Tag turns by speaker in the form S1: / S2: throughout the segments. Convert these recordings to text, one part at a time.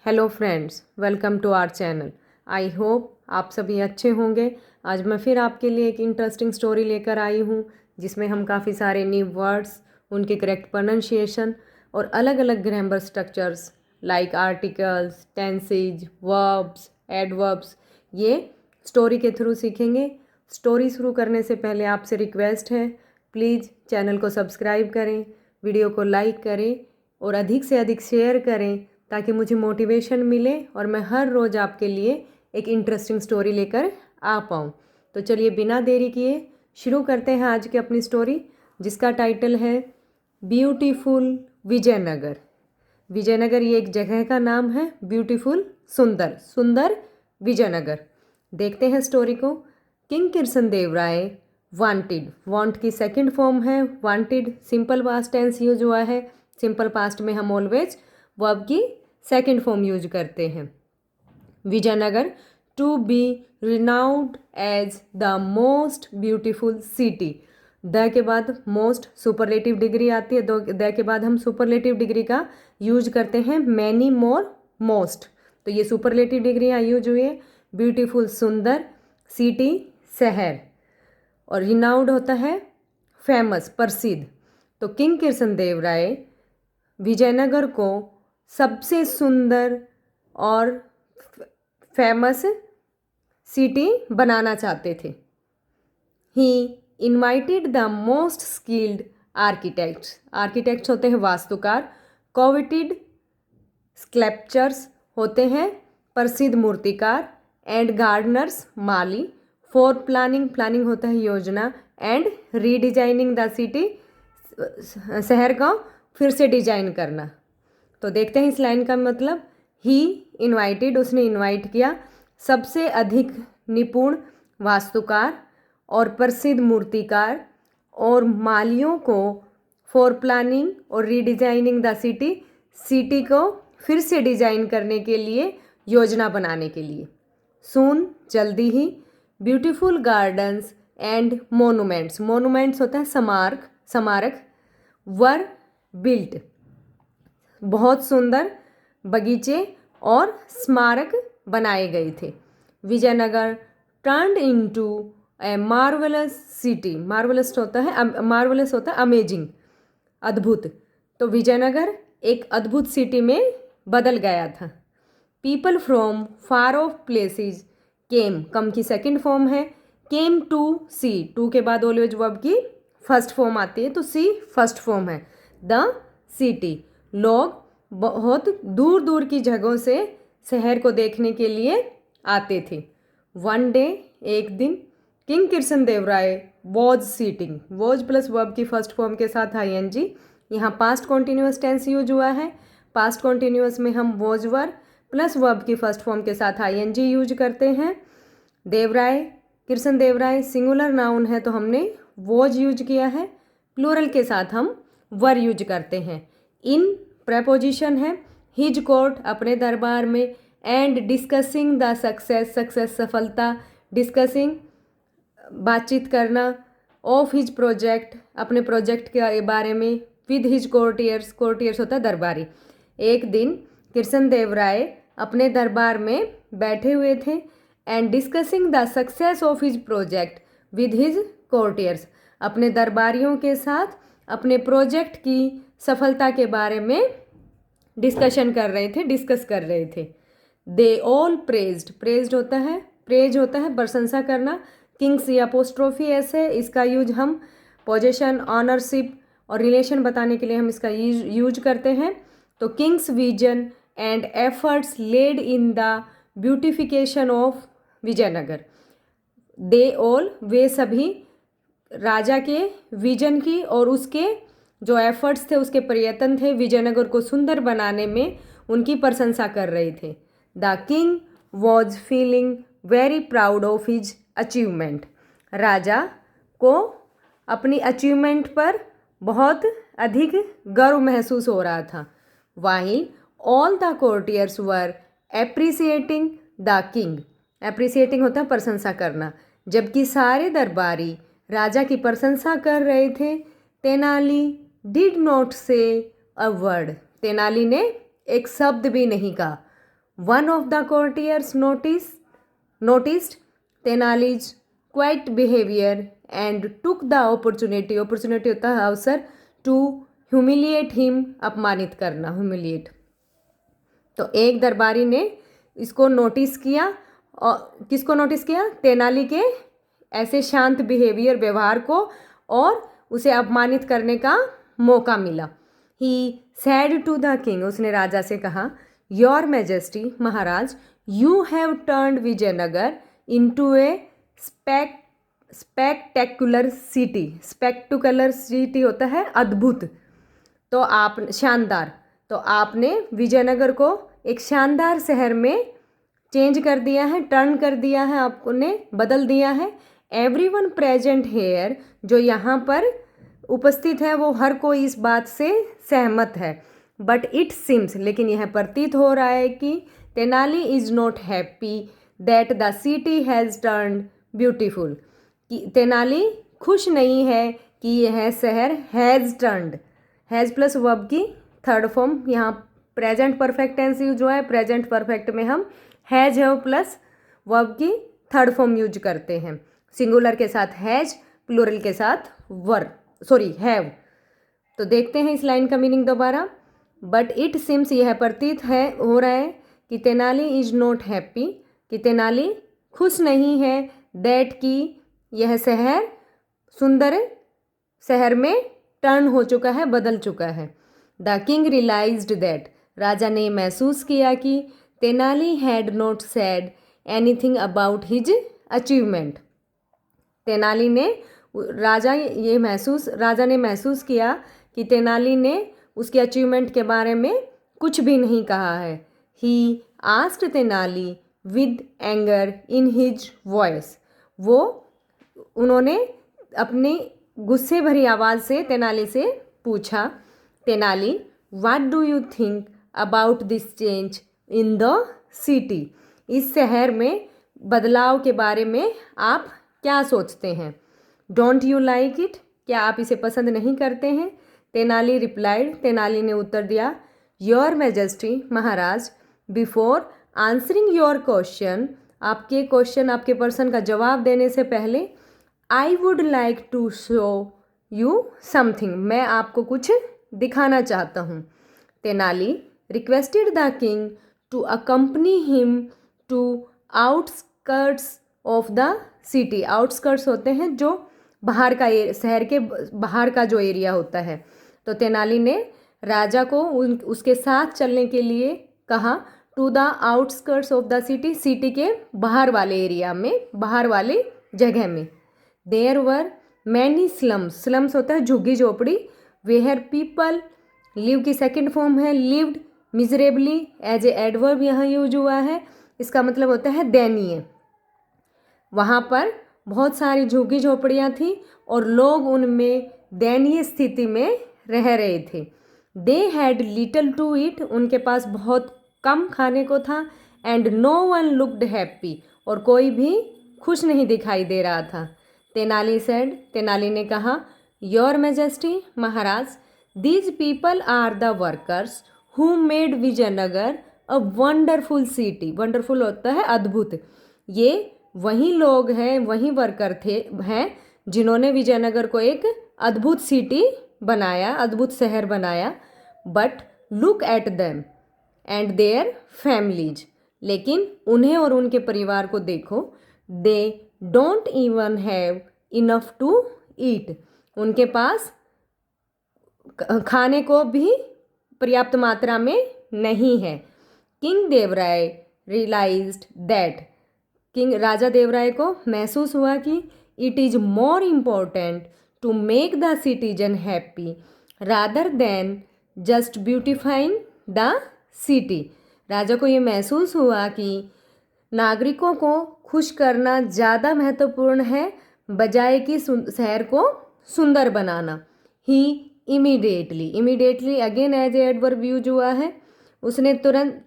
S1: Hello friends, welcome to our channel. I hope आप सभी अच्छे होंगे। आज मैं फिर आपके लिए एक इंटरेस्टिंग स्टोरी लेकर आई हूँ जिसमें हम काफ़ी सारे न्यू वर्ड्स, उनके करेक्ट प्रोनाउंसिएशन और अलग अलग grammar structures like articles, tenses, verbs, adverbs ये स्टोरी के थ्रू सीखेंगे। स्टोरी शुरू करने से पहले आपसे रिक्वेस्ट है, प्लीज़ चैनल को सब्सक्राइब करें, वीडियो को लाइक करें और अधिक से अधिक शेयर करें ताकि मुझे मोटिवेशन मिले और मैं हर रोज़ आपके लिए एक इंटरेस्टिंग स्टोरी लेकर आ पाऊँ। तो चलिए बिना देरी किए शुरू करते हैं आज की अपनी स्टोरी, जिसका टाइटल है ब्यूटीफुल विजयनगर। विजयनगर ये एक जगह का नाम है। ब्यूटीफुल सुंदर, सुंदर विजयनगर। देखते हैं स्टोरी को। किंग कृष्णदेवराय वांटेड, वांट की सेकंड फॉर्म है वांटेड। सिंपल पास्ट टेंस यूज हुआ है। सिंपल पास्ट में हम ऑलवेज वर्ब की सेकंड फॉर्म यूज करते हैं। Vijayanagar to be renowned as the most beautiful city. The के बाद मोस्ट सुपरलेटिव डिग्री आती है। द के बाद हम सुपरलेटिव डिग्री का यूज करते हैं मैनी, मोर, मोस्ट। तो ये सुपरलेटिव डिग्री यहाँ यूज हुई है। ब्यूटीफुल सुंदर, सिटी शहर, और रिनाउंड होता है फेमस, प्रसिद्ध। तो किंग कृष्णदेवराय विजयनगर को सबसे सुंदर और फेमस सिटी बनाना चाहते थे। ही invited the most skilled architects. Architects होते हैं वास्तुकार। कोविटेड स्कल्पचर्स होते हैं प्रसिद्ध मूर्तिकार। And Gardner's Mali. For planning, planning होता है योजना। एंड रीडिजाइनिंग द सिटी, शहर का फिर से डिजाइन करना। तो देखते हैं इस लाइन का मतलब। ही इन्वाइटेड, उसने इन्वाइट किया सबसे अधिक निपुण वास्तुकार और प्रसिद्ध मूर्तिकार और मालियों को फॉर प्लानिंग और रीडिजाइनिंग द सिटी, सिटी को फिर से डिजाइन करने के लिए, योजना बनाने के लिए। सून, जल्दी ही। Beautiful gardens and monuments, monuments होता है स्मारक, स्मारक। वर बिल्ट, बहुत सुंदर बगीचे और स्मारक बनाए गए थे। विजयनगर टर्न्ड इनटू ए मार्वलस सिटी। मार्वलस होता है, मार्वलस होता है अमेजिंग, अद्भुत। तो विजयनगर एक अद्भुत सिटी में बदल गया था। People from far off places came, come की सेकंड फॉर्म है। केम टू सी, टू के बाद ऑलवेज वर्ब की फर्स्ट फॉर्म आती है, तो सी फर्स्ट फॉर्म है। द सिटी, लोग बहुत दूर दूर की जगहों से शहर को देखने के लिए आते थे। वन डे, एक दिन, king Krishnadevaraya was sitting. Was plus verb की फर्स्ट फॉर्म के साथ आईएनजी। यहाँ पास्ट कॉन्टिन्यूअस टेंस यूज हुआ है। पास्ट कॉन्टिन्यूअस में हम वॉज वर प्लस वर्ब की फर्स्ट फॉर्म के साथ आईएनजी यूज करते हैं। देवराय, कृष्णदेवराय सिंगुलर नाउन है तो हमने वॉज यूज किया है। प्लूरल के साथ हम वर यूज करते हैं। इन प्रेपोजिशन है। हिज कोर्ट, अपने दरबार में। And discussing the success, success सफलता। डिस्कसिंग बातचीत करना। ऑफ हिज प्रोजेक्ट, अपने प्रोजेक्ट के बारे में। विद हिज कोर्टियर्स, कोर्टियर्स होता है दरबारी। एक दिन कृष्णदेवराय अपने दरबार में बैठे हुए थे। And discussing the success of his project with his courtiers, अपने दरबारियों के साथ अपने प्रोजेक्ट की सफलता के बारे में डिस्कशन कर रहे थे, डिस्कस कर रहे थे। दे ऑल प्रेज्ड, प्रेज्ड होता है, प्रेज होता है प्रशंसा करना। किंग्स या अपोस्ट्रोफी एस है, इसका यूज हम पोजेशन, ऑनरशिप और रिलेशन बताने के लिए हम इसका यूज करते हैं। तो king's vision and efforts led in the beautification of Vijayanagar. They all, वे सभी, राजा के विजन की और उसके जो एफर्ट्स थे, उसके प्रयत्न थे विजयनगर को सुंदर बनाने में, उनकी प्रशंसा कर रहे थे। The king was feeling very proud of his achievement. राजा को अपनी अचीवमेंट पर बहुत अधिक गर्व महसूस हो रहा था। While all the courtiers were appreciating the king, appreciating होता है प्रशंसा करना, जबकि सारे दरबारी राजा की प्रशंसा कर रहे थे। तेनाली डिड नॉट से अ वर्ड, तेनाली ने एक शब्द भी नहीं कहा। One of the courtiers noticed Tenali's quiet behaviour and took the opportunity होता है अवसर टू ह्यूमिलिएट हिम, अपमानित करना, ह्यूमिलिएट। तो एक दरबारी ने इसको नोटिस किया, और किसको नोटिस किया? तेनाली के ऐसे शांत बिहेवियर, व्यवहार को, और उसे अपमानित करने का मौका मिला। He said to the king, उसने राजा से कहा, योर मैजेस्टी, महाराज, you have turned Vijayanagar into a spectacular city. Spectacular city होता है अद्भुत, तो आप शानदार, तो आपने विजयनगर को एक शानदार शहर में चेंज कर दिया है, टर्न कर दिया है, आपने बदल दिया है। एवरीवन प्रेजेंट हेयर, जो यहाँ पर उपस्थित है वो हर कोई इस बात से सहमत है। बट इट सिम्स, लेकिन यह प्रतीत हो रहा है कि Tenali is not happy that the city has turned beautiful, कि तेनाली खुश नहीं है कि यह शहर has turned, has plus verb की थर्ड फॉर्म, यहाँ प्रेजेंट परफेक्ट टेंस यूज हुआ है। प्रेजेंट परफेक्ट में हम हैज हैव प्लस वर्ब की थर्ड फॉर्म यूज करते हैं। सिंगुलर के साथ हैज, प्लूरल के साथ हैव। तो देखते हैं इस लाइन का मीनिंग दोबारा। बट इट सिम्स, यह प्रतीत है, हो रहा है कि तेनाली इज नॉट हैप्पी, कि तेनाली खुश नहीं है, दैट की यह शहर सुंदर शहर में टर्न हो चुका है, बदल चुका है। द किंग रियलाइज्ड दैट, राजा ने महसूस किया कि Tenali had not said anything about his achievement. Tenali ने राजा ने महसूस किया कि तेनाली ने उसके अचीवमेंट के बारे में कुछ भी नहीं कहा है। He asked Tenali with anger in his voice, उन्होंने अपनी गुस्से भरी आवाज़ से तेनाली से पूछा, Tenali, what do you think about this change in the city, इस शहर में बदलाव के बारे में आप क्या सोचते हैं? डोंट यू लाइक इट, क्या आप इसे पसंद नहीं करते हैं? तेनाली रिप्लाइड, तेनाली ने उत्तर दिया, योर मैजेस्टी, महाराज, बिफोर आंसरिंग योर क्वेश्चन, आपके क्वेश्चन, आपके प्रश्न का जवाब देने से पहले, I would like to show you something, मैं आपको कुछ दिखाना चाहता हूँ। Tenali requested the king to accompany him to outskirts of the city. Outskirts होते हैं जो बाहर का, शहर के बाहर का जो एरिया होता है। तो तेनाली ने राजा को उसके साथ चलने के लिए कहा, to the outskirts of the city, city के बाहर वाले एरिया में, बाहर वाले जगह में। There were many slums, slums होता है झुग्गी झोपड़ी, वेयर पीपल लिव की सेकेंड फॉर्म है lived miserably, as a adverb यहाँ यूज हुआ है, इसका मतलब होता है दयनीय। वहाँ पर बहुत सारी झुग्गी झोपड़ियाँ थी और लोग उनमें दयनीय स्थिति में रह रहे थे। They had little to eat, उनके पास बहुत कम खाने को था। And no one looked happy, और कोई भी खुश नहीं दिखाई दे रहा था। तेनाली सेड, तेनाली ने कहा, योर मैजेस्टी, महाराज, these people are the workers who made Vijayanagar a wonderful city. Wonderful होता है अद्भुत। ये वही लोग हैं, वही वर्कर हैं जिन्होंने विजयनगर को एक अद्भुत सिटी बनाया, अद्भुत शहर बनाया। But look at them and their families, लेकिन उन्हें और उनके परिवार को देखो। They don't even have enough to eat, उनके पास खाने को भी पर्याप्त मात्रा में नहीं है। King Devaraya realised that, king राजा देवराय को महसूस हुआ कि it is more important to make the citizen happy rather than just beautifying the city. राजा को ये महसूस हुआ कि नागरिकों को खुश करना ज़्यादा महत्वपूर्ण है बजाय कि शहर को सुंदर बनाना। He immediately again as a adverb use हुआ है, उसने तुरंत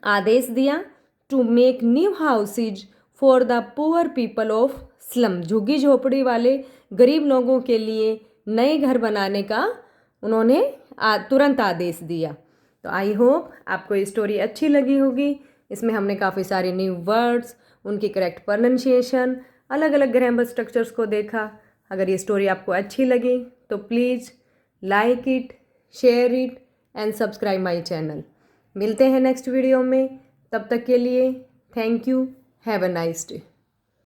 S1: आदेश दिया, to make new houses for the poor people of slum, झुग्गी झोपड़ी वाले गरीब लोगों के लिए नए घर बनाने का उन्होंने तुरंत आदेश दिया। तो आई होप आपको ये स्टोरी अच्छी लगी होगी। इसमें हमने काफ़ी सारे न्यू वर्ड्स, उनकी करेक्ट प्रोनाउंसिएशन, अलग अलग ग्रामर स्ट्रक्चर्स को देखा। अगर ये स्टोरी आपको अच्छी लगी तो please like it, share it and subscribe my channel. मिलते हैं नेक्स्ट वीडियो में, तब तक के लिए thank you, have a nice day.